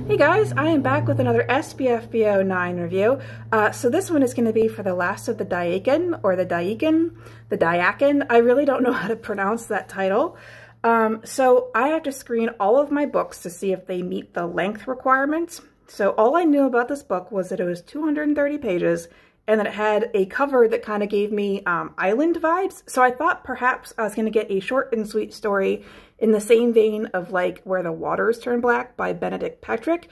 Hey guys, I am back with another SPFBO 9 review. So this one is going to be for the last of the Dai'akan, or the Dai'akan. I really don't know how to pronounce that title. So I have to screen all of my books to see if they meet the length requirements. So all I knew about this book was that it was 230 pages and that it had a cover that kind of gave me island vibes. So I thought perhaps I was going to get a short and sweet story in the same vein of like Where the Waters Turn Black by Benedict Patrick.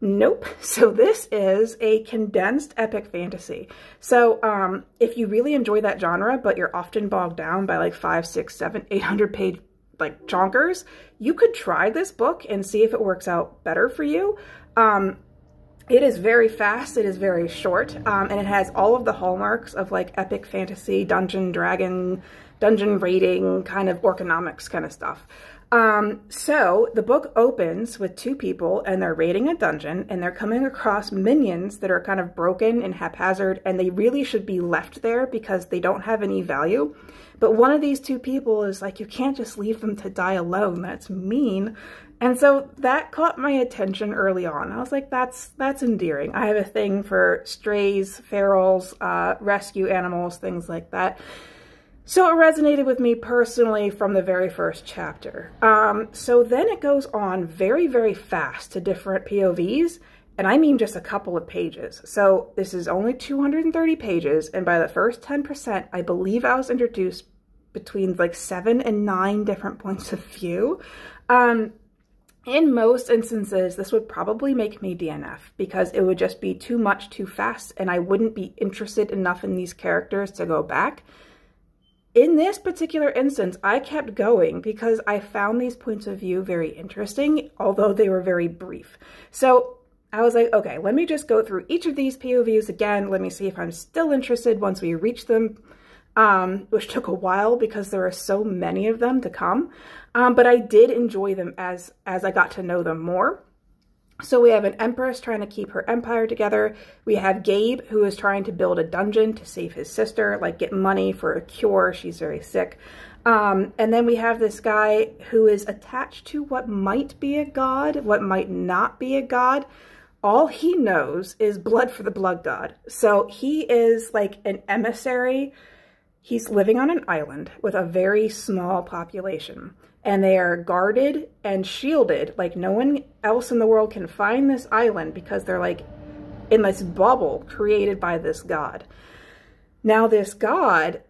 Nope. So this is a condensed epic fantasy. So if you really enjoy that genre, but you're often bogged down by like 500, 600, 700, 800 page like chonkers, you could try this book and see if it works out better for you. It is very fast, it is very short, and it has all of the hallmarks of like epic fantasy, dungeon raiding, kind of orconomics kind of stuff. So the book opens with two people and they're raiding a dungeon and they're coming across minions that are kind of broken and haphazard, and they really should be left there because they don't have any value. But one of these two people is like, you can't just leave them to die alone, that's mean. And so that caught my attention early on. I was like, that's endearing. I have a thing for strays, ferals, rescue animals, things like that. So it resonated with me personally from the very first chapter. So then it goes on very, very fast to different POVs, and I mean just a couple of pages. So this is only 230 pages, and by the first 10%, I believe I was introduced between like 7 and 9 different points of view. In most instances, this would probably make me DNF because it would just be too much too fast and I wouldn't be interested enough in these characters to go back. In this particular instance, I kept going because I found these points of view very interesting, although they were very brief. So I was like, okay, let me just go through each of these POVs again. Let me see if I'm still interested once we reach them, which took a while because there are so many of them to come. But I did enjoy them as I got to know them more. So we have an empress trying to keep her empire together. We have Gabe, who is trying to build a dungeon to save his sister, like get money for a cure. She's very sick. And then we have this guy who is attached to what might be a god, what might not be a god. All he knows is blood for the blood god. So he is like an emissary. He's living on an island with a very small population, and they are guarded and shielded. Like no one else in the world can find this island because they're like in this bubble created by this god. Now this god,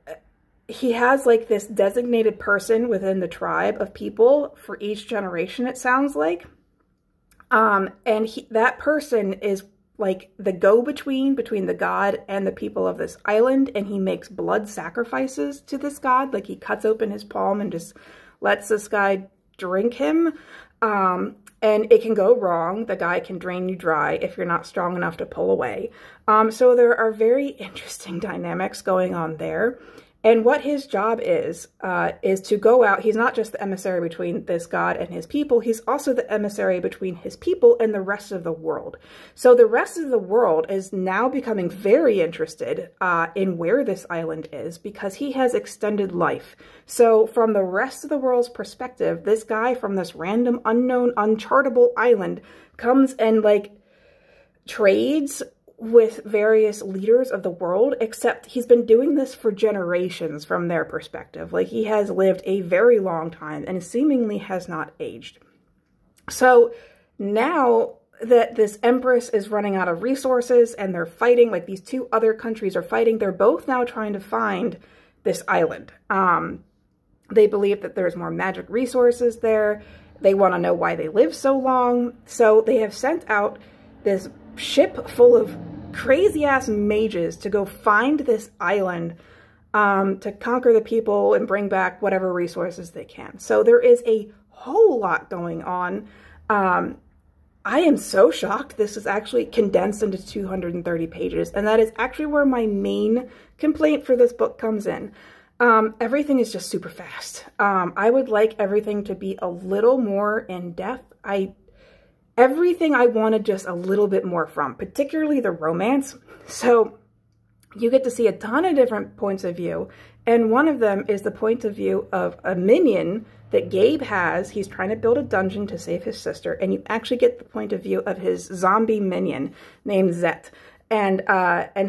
he has like this designated person within the tribe of people for each generation, it sounds like. And that person is like the go-between between the god and the people of this island, and he makes blood sacrifices to this god. Like he cuts open his palm and just lets this guy drink him. And it can go wrong. The guy can drain you dry if you're not strong enough to pull away. So there are very interesting dynamics going on there. And what his job is to go out. He's not just the emissary between this god and his people. He's also the emissary between his people and the rest of the world. So the rest of the world is now becoming very interested in where this island is because he has extended life. So from the rest of the world's perspective, this guy from this random, unknown, unchartable island comes and like trades with various leaders of the world, except he's been doing this for generations from their perspective. Like he has lived a very long time and seemingly has not aged. So now that this empress is running out of resources and they're fighting, like these two other countries are fighting, they're both now trying to find this island. They believe that there's more magic resources there. They want to know why they live so long. So they have sent out this ship full of crazy-ass mages to go find this island to conquer the people and bring back whatever resources they can. So there is a whole lot going on. I am so shocked this is actually condensed into 230 pages, and that is actually where my main complaint for this book comes in. Everything is just super fast. I would like everything to be a little more in-depth. Everything I wanted just a little bit more from, particularly the romance. So you get to see a ton of different points of view, and one of them is the point of view of a minion that Gabe has. He's trying to build a dungeon to save his sister, and you actually get the point of view of his zombie minion named Zet, and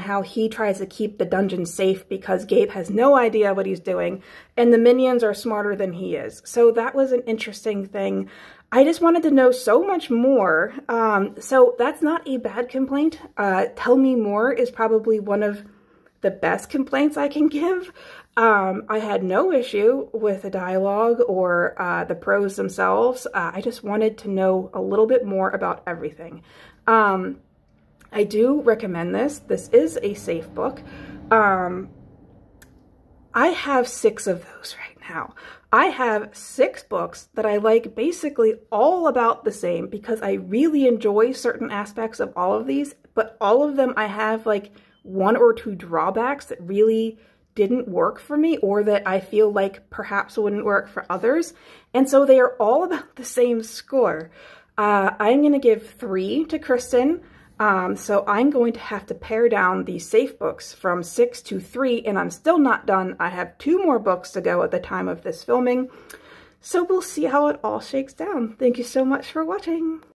how he tries to keep the dungeon safe because Gabe has no idea what he's doing, and the minions are smarter than he is. So that was an interesting thing. I just wanted to know so much more. So that's not a bad complaint. Tell me more is probably one of the best complaints I can give. I had no issue with the dialogue or the prose themselves. I just wanted to know a little bit more about everything. I do recommend this. This is a safe book. I have 6 of those right now. I have 6 books that I like basically all about the same because I really enjoy certain aspects of all of these, but all of them I have like 1 or 2 drawbacks that really didn't work for me or that I feel like perhaps wouldn't work for others. And so they are all about the same score. I'm going to give 3 to Kristen. So I'm going to have to pare down these safe books from 6 to 3, and I'm still not done. I have 2 more books to go at the time of this filming. So we'll see how it all shakes down. Thank you so much for watching.